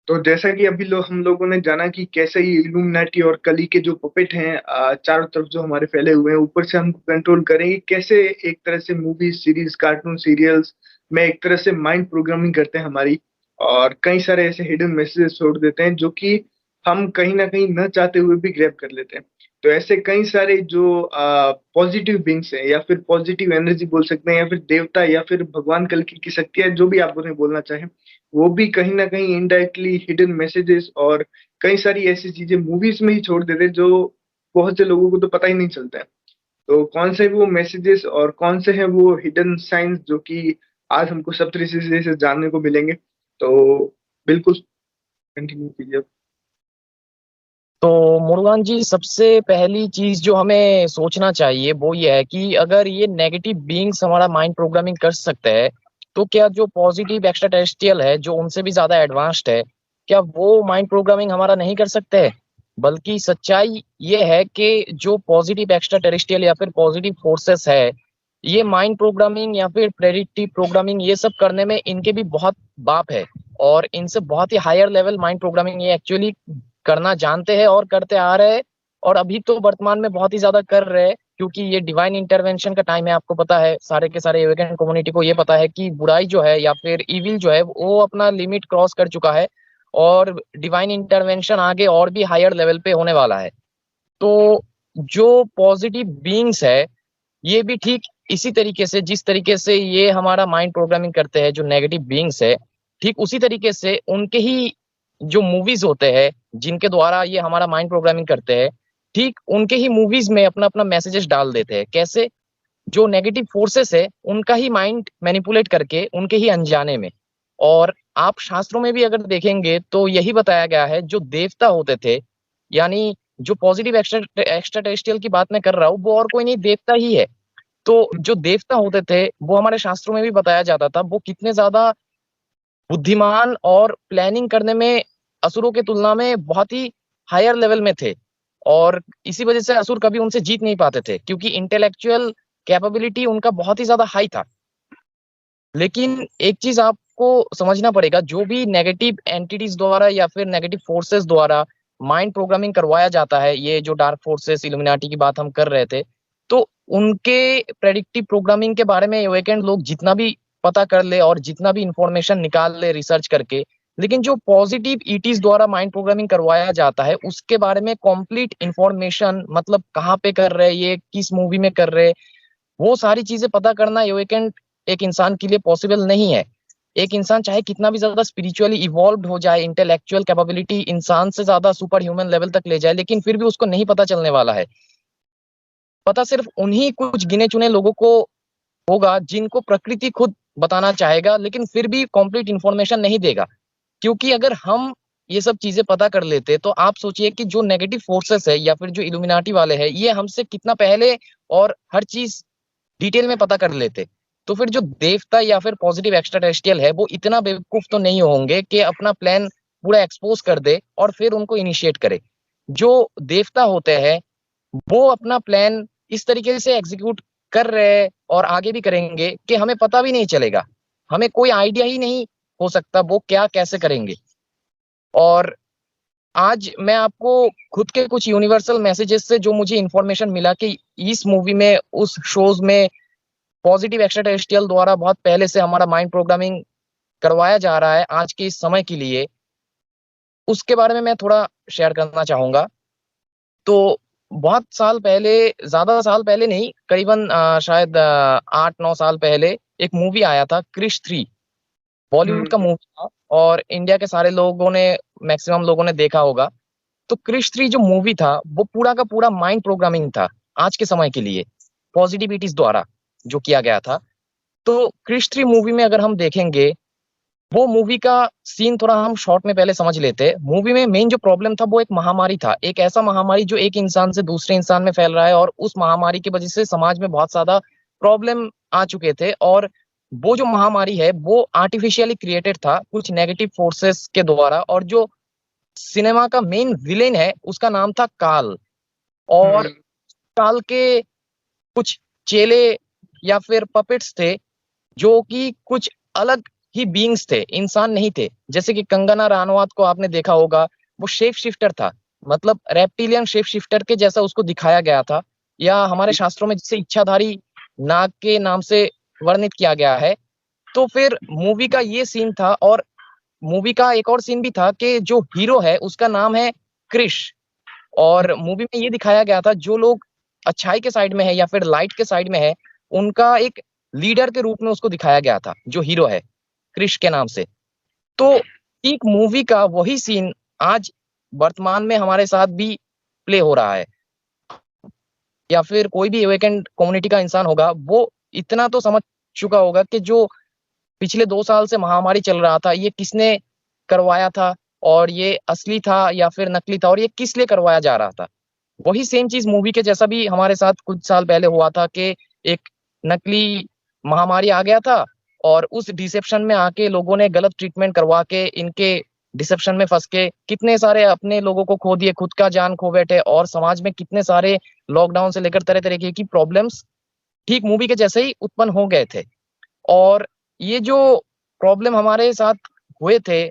तो जैसा कि अभी हम लोगों ने जाना कि कैसे ये इल्यूमिनाटी और कली के जो पपेट हैं, चारों तरफ जो हमारे फैले हुए हैं, ऊपर से हमको कंट्रोल करेंगे कैसे। एक तरह से मूवी सीरीज, कार्टून सीरियल्स में एक तरह से माइंड प्रोग्रामिंग करते हैं हमारी, और कई सारे ऐसे हिडन मैसेजेस छोड़ देते हैं जो कि हम कहीं ना कहीं न चाहते हुए भी ग्रैब कर लेते हैं। तो ऐसे कई सारे जो पॉजिटिव बींग्स हैं, या फिर पॉजिटिव एनर्जी बोल सकते हैं, या फिर देवता, या फिर भगवान कल की शक्तियां, जो भी आप उन्हें बोलना चाहें, वो भी कहीं ना कहीं इनडायरेक्टली हिडन मैसेजेस और कई सारी ऐसी चीजें मूवीज में ही छोड़ देते हैं जो बहुत से लोगों को तो पता ही नहीं चलता है। तो कौन से वो मैसेजेस और कौन से हैं वो हिडन साइंस जो कि आज हमको सप्तऋषि से जानने को मिलेंगे। तो बिल्कुल कंटिन्यू कीजिए। तो मुरुगान जी, सबसे पहली चीज जो हमें सोचना चाहिए वो ये है कि अगर ये नेगेटिव बीइंग्स हमारा माइंड प्रोग्रामिंग कर सकते हैं, तो क्या जो पॉजिटिव एक्स्ट्रा टेरेस्ट्रियल है, जो उनसे भी ज्यादा एडवांस्ड है, क्या वो माइंड प्रोग्रामिंग हमारा नहीं कर सकते हैं? बल्कि सच्चाई ये है कि जो पॉजिटिव एक्स्ट्रा टेरेस्ट्रियल या फिर पॉजिटिव फोर्सेस है, ये माइंड प्रोग्रामिंग या फिर प्रेडिक्टिव प्रोग्रामिंग ये सब करने में इनके भी बहुत बाप है। और इनसे बहुत ही हायर लेवल माइंड प्रोग्रामिंग ये एक्चुअली करना जानते हैं और करते आ रहे हैं। और अभी तो वर्तमान में बहुत ही ज्यादा कर रहे हैं, क्योंकि ये डिवाइन इंटरवेंशन का टाइम है। आपको पता है, सारे के सारे एवेकन कम्युनिटी को ये पता है कि बुराई जो है या फिर इविल जो है वो अपना लिमिट क्रॉस कर चुका है, और डिवाइन इंटरवेंशन आगे और भी हायर लेवल पे होने वाला है। तो जो पॉजिटिव बीइंग्स है, ये भी ठीक इसी तरीके से, जिस तरीके से ये हमारा माइंड प्रोग्रामिंग करते हैं, जो नेगेटिव बीइंग्स है, ठीक उसी तरीके से उनके ही जो मूवीज होते हैं जिनके द्वारा ये हमारा माइंड प्रोग्रामिंग करते हैं, ठीक उनके ही मूवीज में अपना अपना मैसेजेस डाल देते हैं। कैसे? जो नेगेटिव फोर्सेस है उनका ही माइंड मैनिपुलेट करके, उनके ही अनजाने में। और आप शास्त्रों में भी अगर देखेंगे तो यही बताया गया है, जो देवता होते थे, यानी जो पॉजिटिव एक्स्ट्रा एक्स्ट्रा टेरेस्ट्रियल की बात मैं कर रहा हूँ, वो और कोई नहीं, देवता ही है। तो जो देवता होते थे वो हमारे शास्त्रों में भी बताया जाता था, वो कितने ज्यादा बुद्धिमान और प्लानिंग करने में असुरों की तुलना में बहुत ही हायर लेवल में थे। और इसी वजह से असुर कभी उनसे जीत नहीं पाते थे, क्योंकि इंटेलेक्चुअल कैपेबिलिटी उनका बहुत ही ज्यादा हाई था। लेकिन एक चीज आपको समझना पड़ेगा, जो भी नेगेटिव एंटिटीज द्वारा या फिर नेगेटिव फोर्सेस द्वारा माइंड प्रोग्रामिंग करवाया जाता है, ये जो डार्क फोर्सेस इल्यूमिनाटी की बात हम कर रहे थे, तो उनके प्रेडिक्टिव प्रोग्रामिंग के बारे में अवेकेंड लोग जितना भी पता कर ले और जितना भी इंफॉर्मेशन निकाल ले रिसर्च करके, लेकिन जो पॉजिटिव ईटीज द्वारा माइंड प्रोग्रामिंग करवाया जाता है उसके बारे में कंप्लीट इंफॉर्मेशन, मतलब कहाँ पे कर रहे हैं, ये किस मूवी में कर रहे हैं, वो सारी चीजें पता करना ये वीकेंड एक इंसान के लिए पॉसिबल नहीं है। एक इंसान चाहे कितना भी ज्यादा स्पिरिचुअली इवॉल्व हो जाए, इंटेलेक्चुअल कैपेबिलिटी इंसान से ज्यादा सुपर ह्यूमन लेवल तक ले जाए, लेकिन फिर भी उसको नहीं पता चलने वाला है। पता सिर्फ उन्हीं कुछ गिने चुने लोगों को होगा जिनको प्रकृति खुद बताना चाहेगा, लेकिन फिर भी कंप्लीट इंफॉर्मेशन नहीं देगा। क्योंकि अगर हम ये सब चीजें पता कर लेते, तो आप सोचिए कि जो नेगेटिव फोर्सेस है या फिर जो इल्यूमिनाटी वाले हैं, ये हमसे कितना पहले और हर चीज डिटेल में पता कर लेते। तो फिर जो देवता या फिर पॉजिटिव एक्स्ट्रा टेरेस्ट्रियल है, वो इतना बेवकूफ तो नहीं होंगे कि अपना प्लान पूरा एक्सपोज कर दे और फिर उनको इनिशिएट करे। जो देवता होते हैं वो अपना प्लान इस तरीके से एग्जीक्यूट कर रहे हैं और आगे भी करेंगे कि हमें पता भी नहीं चलेगा, हमें कोई आइडिया ही नहीं हो सकता वो क्या कैसे करेंगे। और आज मैं आपको खुद के कुछ यूनिवर्सल मैसेजेस से जो मुझे इंफॉर्मेशन मिला कि इस मूवी में, उस शोज में पॉजिटिव एक्स्ट्रा टेरेस्ट्रियल द्वारा बहुत पहले से हमारा माइंड प्रोग्रामिंग करवाया जा रहा है आज के इस समय के लिए, उसके बारे में मैं थोड़ा शेयर करना चाहूंगा। तो बहुत साल पहले, ज्यादा साल पहले नहीं, करीबन शायद 8-9 साल पहले एक मूवी आया था, क्रिश 3। बॉलीवुड का हम्म। मूवी था और इंडिया के सारे लोगों ने, मैक्सिमम लोगों ने देखा होगा। तो क्रिश 3 जो मूवी था वो पूरा का पूरा माइंड प्रोग्रामिंग था आज के समय के लिए, पॉजिटिविटीज द्वारा जो किया गया था। तो क्रिश 3 मूवी में अगर हम देखेंगे, वो मूवी का सीन थोड़ा हम शॉर्ट में पहले समझ लेते। मूवी में मेन जो प्रॉब्लम था वो एक महामारी था, एक ऐसा महामारी जो एक इंसान से दूसरे इंसान में फैल रहा है, और उस महामारी की वजह से समाज में बहुत ज्यादा प्रॉब्लम आ चुके थे। और वो जो महामारी है वो आर्टिफिशियली क्रिएटेड था कुछ नेगेटिव फोर्सेस के द्वारा। और जो सिनेमा का मेन विलेन है उसका नाम था काल। और हम्म। काल के कुछ चेले या फिर पपेट्स थे जो कि कुछ अलग ही बीइंग्स थे, इंसान नहीं थे। जैसे कि कंगना रानौत को आपने देखा होगा, वो शेप शिफ्टर था, मतलब रेप्टिलियन शेप शिफ्टर के जैसा उसको दिखाया गया था, या हमारे शास्त्रों में जिसे इच्छाधारी नाग के नाम से वर्णित किया गया है। तो फिर मूवी का ये सीन था, और मूवी का एक और सीन भी था कि जो हीरो है उसका नाम है क्रिश, और मूवी में ये दिखाया गया था जो लोग अच्छाई के साइड में है या फिर लाइट के साइड में है, उनका एक लीडर के रूप में उसको दिखाया गया था, जो हीरो है क्रिश के नाम से। तो एक मूवी का वही सीन आज वर्तमान में हमारे साथ भी प्ले हो रहा है, या फिर कोई भी अवेकेंड कम्युनिटी का इंसान होगा वो इतना तो समझ चुका होगा कि जो पिछले 2 साल से महामारी चल रहा था, ये किसने करवाया था, और ये असली था या फिर नकली था, और ये किस लिए करवाया जा रहा था। वही सेम चीज मूवी के जैसा भी हमारे साथ कुछ साल पहले हुआ था कि एक नकली महामारी आ गया था, और उस डिसेप्शन में आके लोगों ने गलत ट्रीटमेंट करवा के इनके डिसेप्शन में फंस के कितने सारे अपने लोगों को खो दिए, खुद का जान खो बैठे, और समाज में कितने सारे लॉकडाउन से लेकर तरह तरह की प्रॉब्लम्स ठीक मूवी के जैसे ही उत्पन्न हो गए थे। और ये जो प्रॉब्लम हमारे साथ हुए थे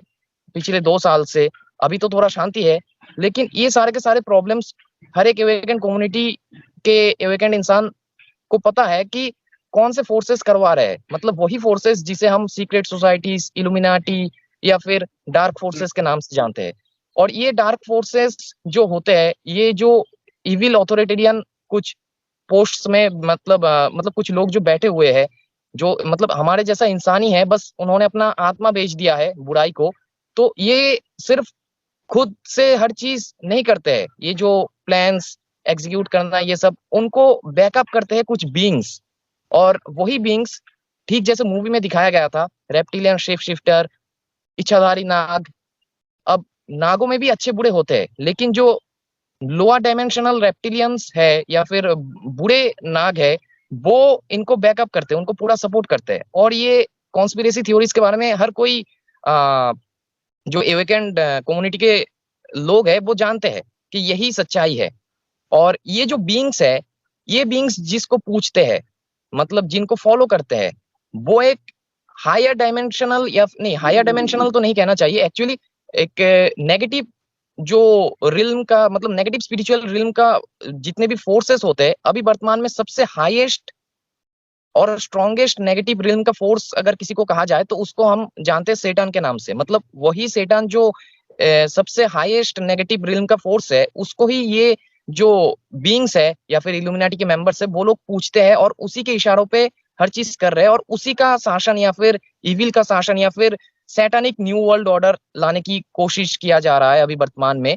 पिछले 2 साल से, अभी तो थोड़ा शांति है, लेकिन ये सारे के सारे प्रॉब्लम्स हर एक एवेकेंड कम्युनिटी के एवेकेंड इंसान को पता है कि कौन से फोर्सेस करवा रहे हैं, मतलब वही फोर्सेस जिसे हम सीक्रेट सोसाइटीज, इल्यूमिनाटी या फिर डार्क फोर्सेस के नाम से जानते हैं। और ये डार्क फोर्सेस जो होते हैं, ये जो इविल ऑथोरिटेरियन कुछ पोस्ट्स में, मतलब कुछ लोग जो बैठे हुए हैं, जो मतलब हमारे जैसा इंसान ही है, बस उन्होंने अपना आत्मा बेच दिया है बुराई को। तो ये सिर्फ खुद से हर चीज नहीं करते हैं, ये जो प्लान्स एग्जीक्यूट करना, ये सब उनको बैकअप करते हैं कुछ बीइंग्स। और वही बीइंग्स ठीक जैसे मूवी में दिखाया गया था, रेप्टिलियन शेप शिफ्टर, इच्छाधारी नाग। अब नागों में भी अच्छे बुरे होते हैं, लेकिन जो लोअर डायमेंशनल रेप्टिलियंस है या फिर बुरे नाग है, वो इनको बैकअप करते हैं, उनको पूरा सपोर्ट करते हैं। और ये कॉन्स्पिरेसी थ्योरीज के बारे में हर कोई आ, जो एवेकेंड कम्युनिटी के लोग हैं वो जानते हैं कि यही सच्चाई है। और ये जो बीइंग्स है, ये बीइंग्स जिसको पूछते हैं, मतलब जिनको फॉलो करते हैं, वो एक हायर डायमेंशनल, या नहीं हायर डायमेंशनल तो नहीं कहना चाहिए एक्चुअली, एक नेगेटिव जो रिल्म का, मतलब नेगेटिव स्पिरिचुअल रिल्म का जितने भी फोर्सेस होते हैं, अभी वर्तमान में सबसे हाईएस्ट और स्ट्रॉन्गेस्ट नेगेटिव रिल्म का फोर्स अगर किसी को कहा जाए तो उसको हम जानते हैं सेटान के नाम से। मतलब वही सेटान जो सबसे हाईएस्ट नेगेटिव रिल्म का फोर्स है, उसको ही ये जो बीइंग्स है या फिर इल्यूमिनाटी के मेंबर्स है, वो लोग पूछते हैं, और उसी के इशारों पे हर चीज कर रहे हैं, और उसी का शासन या फिर इविल का शासन या फिर सैटानिक न्यू वर्ल्ड ऑर्डर लाने की कोशिश किया जा रहा है अभी वर्तमान में।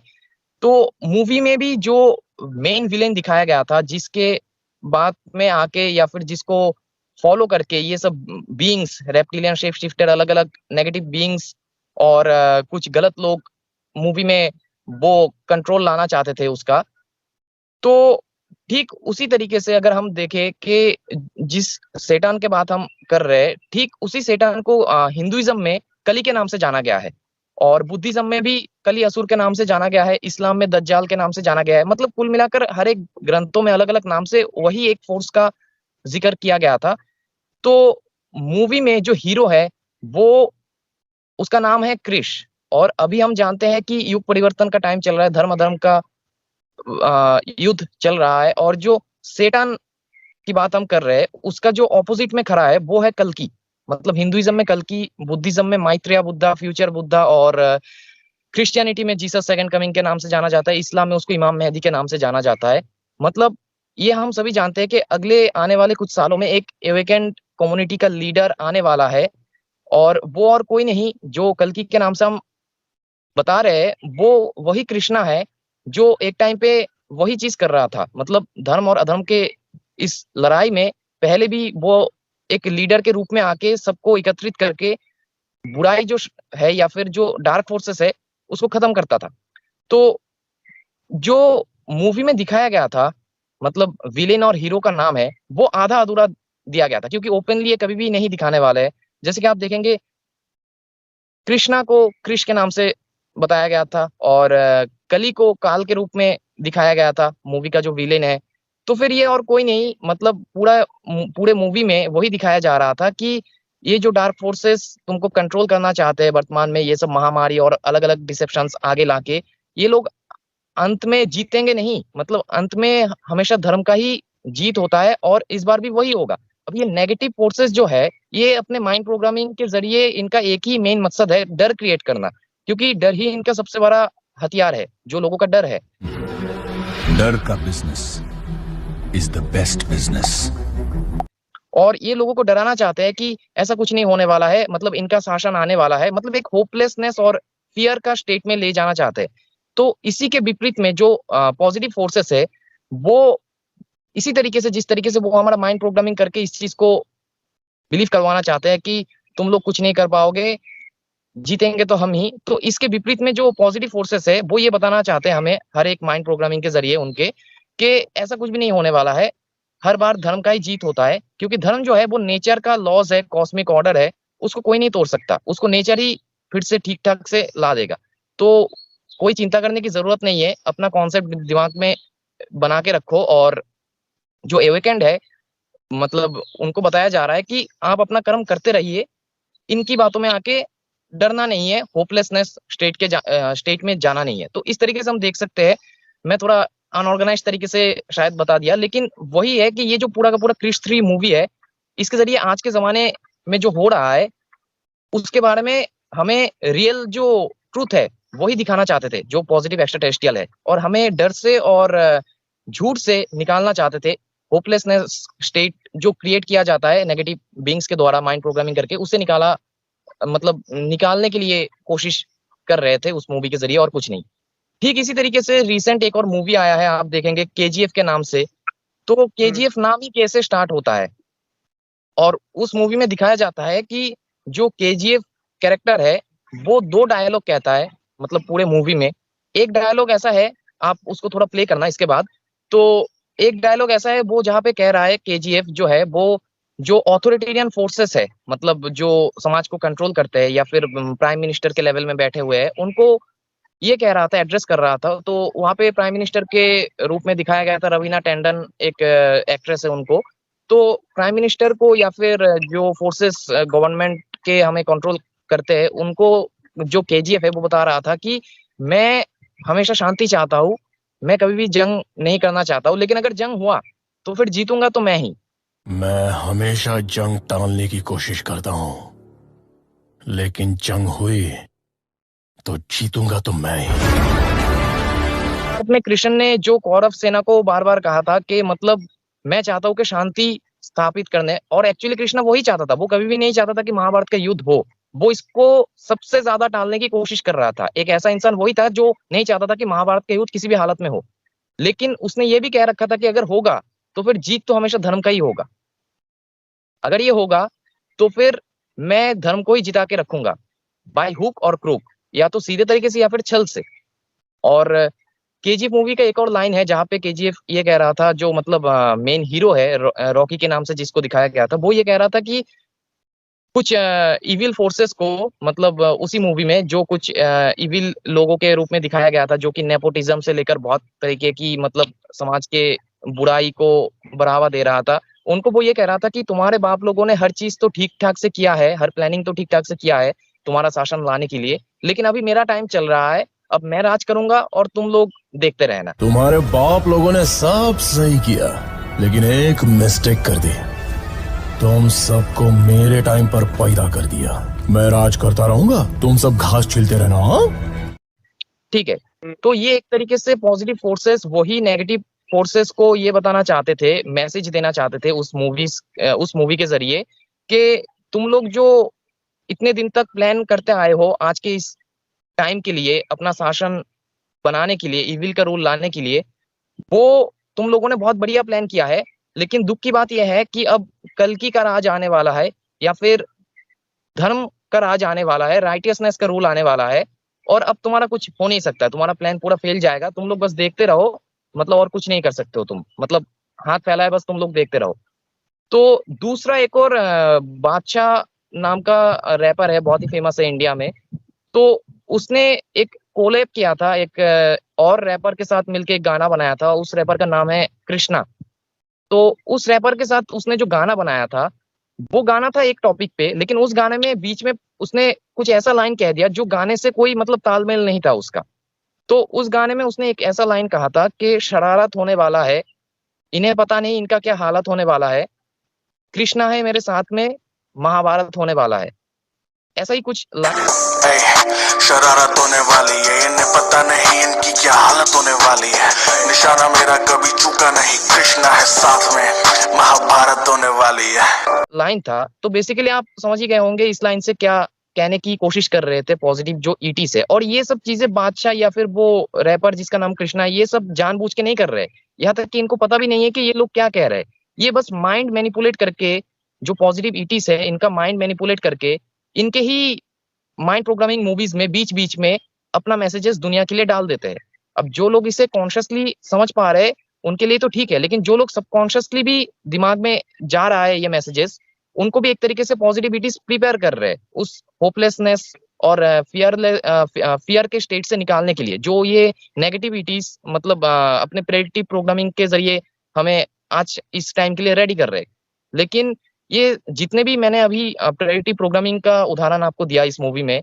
तो मूवी में भी जो मेन विलेन दिखाया गया था, जिसके बाद में आके या फिर जिसको फॉलो करके ये सब बीइंग्स, रेप्टिलियन शेप शिफ्टर, अलग अलग नेगेटिव बीइंग्स और कुछ गलत लोग मूवी में वो कंट्रोल लाना चाहते थे उसका। तो ठीक उसी तरीके से अगर हम देखें कि जिस सेटान के बात हम कर रहे हैं, ठीक उसी सेटान को हिंदुइज्म में कली के नाम से जाना गया है, और बुद्धिज्म में भी कली असुर के नाम से जाना गया है, इस्लाम में दज्जाल के नाम से जाना गया है। मतलब कुल मिलाकर हर एक ग्रंथों में अलग अलग नाम से वही एक फोर्स का जिक्र किया गया था। तो मूवी में जो हीरो है वो, उसका नाम है क्रिश। और अभी हम जानते हैं कि युग परिवर्तन का टाइम चल रहा है, धर्म अधर्म का युद्ध चल रहा है, और जो सेटान की बात हम कर रहे हैं, उसका जो ऑपोजिट में खड़ा है वो है कल्कि। मतलब हिंदुइज्म में कल्कि, बुद्धिज्म में मैत्रेय बुद्धा, फ्यूचर बुद्धा, और क्रिश्चियनिटी में जीसस सेकंड कमिंग के नाम से जाना जाता है, इस्लाम में उसको इमाम मेहदी के नाम से जाना जाता है। मतलब ये हम सभी जानते हैं कि अगले आने वाले कुछ सालों में एक एवेकेंट कम्युनिटी का लीडर आने वाला है, और वो और कोई नहीं, जो कल्कि के नाम से हम बता रहे हैं, वो वही कृष्णा है, जो एक टाइम पे वही चीज कर रहा था। मतलब धर्म और अधर्म के इस लड़ाई में पहले भी वो एक लीडर के रूप में आके सबको एकत्रित करके बुराई जो है या फिर जो डार्क फोर्सेस है उसको खत्म करता था। तो जो मूवी में दिखाया गया था, मतलब विलेन और हीरो का नाम है, वो आधा अधूरा दिया गया था, क्योंकि ओपनली ये कभी भी नहीं दिखाने वाले हैं। जैसे कि आप देखेंगे, कृष्णा को कृष के नाम से बताया गया था, और कली को काल के रूप में दिखाया गया था मूवी का जो विलेन है। तो फिर ये और कोई नहीं, मतलब पूरे मूवी में वही दिखाया जा रहा था कि ये जो डार्क फोर्सेस तुमको कंट्रोल करना चाहते हैं वर्तमान में, ये सब महामारी और अलग अलग डिसेप्शंस आगे लाके, ये लोग अंत में जीतेंगे नहीं, मतलब अंत में हमेशा धर्म का ही जीत होता है और इस बार भी वही होगा। अब ये नेगेटिव फोर्सेस जो है, ये अपने माइंड प्रोग्रामिंग के जरिए इनका एक ही मेन मकसद है, डर क्रिएट करना, क्योंकि डर ही इनका सबसे बड़ा हथियार है, जो लोगों का डर है। डर का business is the best business. और ये लोगों को डराना चाहते हैं कि ऐसा कुछ नहीं होने वाला है, मतलब इनका शासन आने वाला है, मतलब एक होपलेसनेस और फियर का स्टेट में ले जाना चाहते हैं। तो इसी के विपरीत में जो पॉजिटिव फोर्सेस है, वो इसी तरीके से, जिस तरीके से वो हमारा माइंड प्रोग्रामिंग करके इस चीज को बिलीव करवाना चाहते हैं कि तुम लोग कुछ नहीं कर पाओगे, जीतेंगे तो हम ही, तो इसके विपरीत में जो पॉजिटिव फोर्सेस है, वो ये बताना चाहते हैं हमें हर एक माइंड प्रोग्रामिंग के जरिए उनके, कि ऐसा कुछ भी नहीं होने वाला है, हर बार धर्म का ही जीत होता है, क्योंकि धर्म जो है वो नेचर का लॉज है, कॉस्मिक ऑर्डर है, उसको कोई नहीं तोड़ सकता, उसको नेचर ही फिर से ठीक ठाक से ला देगा। तो कोई चिंता करने की जरूरत नहीं है, अपना कॉन्सेप्ट दिमाग में बना के रखो, और जो एवेकेंड है, मतलब उनको बताया जा रहा है कि आप अपना कर्म करते रहिए, इनकी बातों में आके डरना नहीं है, होपलेसनेस स्टेट में जाना नहीं है। तो इस तरीके से हम देख सकते हैं। मैं थोड़ा अनऑर्गेनाइज तरीके से शायद बता दिया, लेकिन वही है कि ये जो पूरा का पूरा क्रिश 3 मूवी है, इसके जरिए आज के जमाने में जो हो रहा है उसके बारे में हमें रियल जो ट्रूथ है वही दिखाना चाहते थे, जो पॉजिटिव एक्स्ट्राटेरेस्ट्रियल है, और हमें डर से और झूठ से निकालना चाहते थे। होपलेसनेस स्टेट जो क्रिएट किया जाता है नेगेटिव बीइंग्स के द्वारा माइंड प्रोग्रामिंग करके, उससे मतलब निकालने के लिए कोशिश कर रहे थे उस मूवी के जरिए, और कुछ नहीं। ठीक इसी तरीके से रिसेंट एक और मूवी आया है, आप देखेंगे केजीएफ के नाम से। तो केजीएफ नाम ही कैसे स्टार्ट होता है, और उस मूवी में दिखाया जाता है कि जो केजीएफ कैरेक्टर है वो 2 डायलॉग कहता है, मतलब पूरे मूवी में। एक डायलॉग ऐसा है, आप उसको थोड़ा प्ले करना इसके बाद। तो एक डायलॉग ऐसा है वो जहाँ पे कह रहा है केजीएफ जो है वो, जो ऑथोरिटेरियन फोर्सेस है, मतलब जो समाज को कंट्रोल करते हैं या फिर प्राइम मिनिस्टर के लेवल में बैठे हुए हैं, उनको ये कह रहा था, एड्रेस कर रहा था। तो वहां पे प्राइम मिनिस्टर के रूप में दिखाया गया था रवीना टंडन, एक एक्ट्रेस है उनको। तो प्राइम मिनिस्टर को या फिर जो फोर्सेस गवर्नमेंट के हमें कंट्रोल करते हैं उनको, जो केजीएफ है वो बता रहा था कि मैं हमेशा शांति चाहता हूँ, मैं कभी भी जंग नहीं करना चाहता हूँ, लेकिन अगर जंग हुआ तो फिर जीतूंगा तो मैं ही। मैं हमेशा जंग टालने की कोशिश करता हूं, लेकिन जंग हुई तो जीतूंगा तो मैं ही। में कृष्ण ने जो कौरव सेना को बार बार कहा था कि मतलब मैं चाहता हूँ कि शांति स्थापित करने, और एक्चुअली कृष्ण वही चाहता था, वो कभी भी नहीं चाहता था कि महाभारत का युद्ध हो, वो इसको सबसे ज्यादा टालने की कोशिश कर रहा था। एक ऐसा इंसान वही था जो नहीं चाहता था कि महाभारत का युद्ध किसी भी हालत में हो, लेकिन उसने ये भी कह रखा था कि अगर होगा तो फिर जीत तो हमेशा धर्म का ही होगा, अगर ये होगा तो फिर मैं धर्म को ही जिता के रखूंगा, बाय हुक और क्रूक, या तो सीधे तरीके से या फिर छल से। और केजीएफ मूवी का एक और लाइन है जहाँ पे केजीएफ ये कह रहा था, जो मतलब मेन हीरो है रॉकी के नाम से जिसको दिखाया गया था, वो ये कह रहा था कि कुछ इविल फोर्सेस को, मतलब उसी मूवी में जो कुछ इविल लोगों के रूप में दिखाया गया था, जो कि नेपोटिज्म से लेकर बहुत तरीके की, मतलब समाज के बुराई को बढ़ावा दे रहा था, उनको वो ये कह रहा था कि तुम्हारे बाप लोगों ने हर चीज तो ठीक ठाक से किया है, हर प्लानिंग तो ठीक ठाक से किया है तुम्हारा शासन लाने के लिए, लेकिन अभी मेरा टाइम चल रहा है, अब मैं राज करूंगा और तुम लोग देखते रहना। तुम्हारे बाप लोगों ने सब सही किया, लेकिन एक मिस्टेक कर दी, तुम सबको मेरे टाइम पर पैदा कर दिया। मैं राज करता रहूंगा, तुम सब घास छिलते रहना। हाँ, ठीक है। तो ये एक तरीके से पॉजिटिव फोर्सेस वही नेगेटिव फोर्सेस को ये बताना चाहते थे, मैसेज देना चाहते थे उस मूवी के जरिए, कि तुम लोग जो इतने दिन तक प्लान करते आए हो आज के इस टाइम के लिए, अपना शासन बनाने के लिए, इविल का रूल लाने के लिए, वो तुम लोगों ने बहुत बढ़िया प्लान किया है, लेकिन दुख की बात यह है कि अब कल्कि का राज आने वाला है, या फिर धर्म का राज आने वाला है, राइटियसनेस का रूल आने वाला है, और अब तुम्हारा कुछ हो नहीं सकता, तुम्हारा प्लान पूरा फेल जाएगा, तुम लोग बस देखते रहो, मतलब और कुछ नहीं कर सकते हो तुम, मतलब हाथ फैलाए बस तुम लोग देखते रहो। तो दूसरा एक और बादशाह नाम का रैपर है, बहुत ही फेमस है इंडिया में। तो उसने एक कोलैब किया था एक और रैपर के साथ मिलके एक गाना बनाया था, उस रैपर का नाम है कृष्णा। तो उस रैपर के साथ उसने जो गाना बनाया था वो गाना था एक टॉपिक पे, लेकिन उस गाने में बीच में उसने कुछ ऐसा लाइन कह दिया जो गाने से कोई मतलब तालमेल नहीं था उसका। तो उस गाने में उसने एक ऐसा लाइन कहा था कि शरारत होने वाला है, इन्हें पता नहीं इनका क्या हालत होने वाला है, कृष्णा है मेरे साथ में, महाभारत होने वाला है। ऐसा ही कुछ शरारत होने वाली है, इन्हें पता नहीं इनकी क्या हालत होने वाली है, निशाना मेरा कभी चूका नहीं, कृष्णा है साथ में, महाभारत होने वाली है लाइन था। तो बेसिकली आप समझ ही गए होंगे इस लाइन से क्या कहने की कोशिश कर रहे थे पॉजिटिव जो ईटी से। और ये सब चीजें बादशाह या फिर वो रैपर जिसका नाम कृष्णा है, ये सब जानबूझ के नहीं कर रहे, यहाँ तक कि इनको पता भी नहीं है कि ये लोग क्या कह रहे हैं। ये बस माइंड मैनिपुलेट करके, जो पॉजिटिव ईटीस है इनका माइंड मैनिपुलेट करके, इनके ही माइंड प्रोग्रामिंग मूवीज में बीच बीच में अपना मैसेजेस दुनिया के लिए डाल देते हैं। अब जो लोग इसे कॉन्शियसली समझ पा रहे हैं उनके लिए तो ठीक है, लेकिन जो लोग सबकॉन्शियसली भी दिमाग में जा रहा है ये मैसेजेस, उनको भी एक तरीके से पॉजिटिविटीज प्रिपेयर कर रहे हैं उस होपलेसनेस और फियर के स्टेट से निकालने के लिए, जो ये नेगेटिविटीज मतलब अपने प्रेडिक्टिव प्रोग्रामिंग के जरिए हमें आज इस टाइम के लिए रेडी कर रहे हैं। लेकिन ये जितने भी मैंने अभी प्रेडिक्टिव प्रोग्रामिंग का उदाहरण आपको दिया इस मूवी में,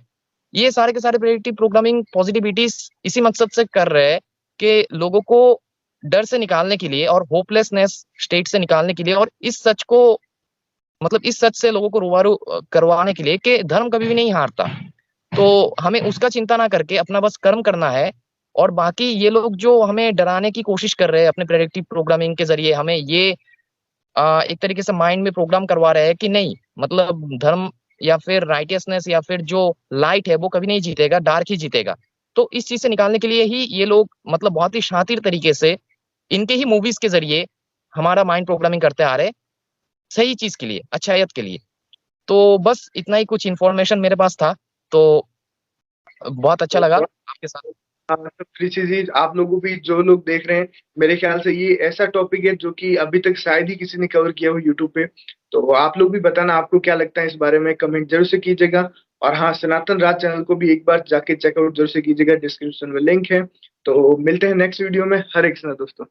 ये सारे के सारे प्रेडिक्टिव प्रोग्रामिंग पॉजिटिविटीज इसी मकसद से कर रहे हैं कि लोगों को डर से निकालने के लिए और होपलेसनेस स्टेट से निकालने के लिए, और इस सच को मतलब इस सच से लोगों को रूबरू करवाने के लिए कि धर्म कभी भी नहीं हारता। तो हमें उसका चिंता ना करके अपना बस कर्म करना है। और बाकी ये लोग जो हमें डराने की कोशिश कर रहे हैं अपने प्रेडिक्टिव प्रोग्रामिंग के जरिए, हमें ये एक तरीके से माइंड में प्रोग्राम करवा रहे हैं कि नहीं, मतलब धर्म या फिर राइटियसनेस या फिर जो लाइट है वो कभी नहीं जीतेगा, डार्क ही जीतेगा। तो इस चीज से निकालने के लिए ही ये लोग मतलब बहुत ही शातिर तरीके से इनके ही मूवीज के जरिए हमारा माइंड प्रोग्रामिंग करते आ रहे, सही चीज के लिए, अच्छायत के लिए। तो बस इतना ही कुछ इन्फॉर्मेशन मेरे पास था, तो बहुत अच्छा लगा आपके साथ। तो कृषि जी, आप लोगों भी जो लोग देख रहे हैं, मेरे ख्याल से ये ऐसा टॉपिक है जो कि अभी तक शायद ही किसी ने कवर किया हो यूट्यूब पे। तो आप लोग भी बताना आपको क्या लगता है इस बारे में, कमेंट जरूर से कीजिएगा। और हाँ, सनातन राज चैनल को भी एक बार जाके चेकआउट जरूर से कीजिएगा, डिस्क्रिप्शन में लिंक है। तो मिलते हैं नेक्स्ट वीडियो में। हरे कृष्णा दोस्तों।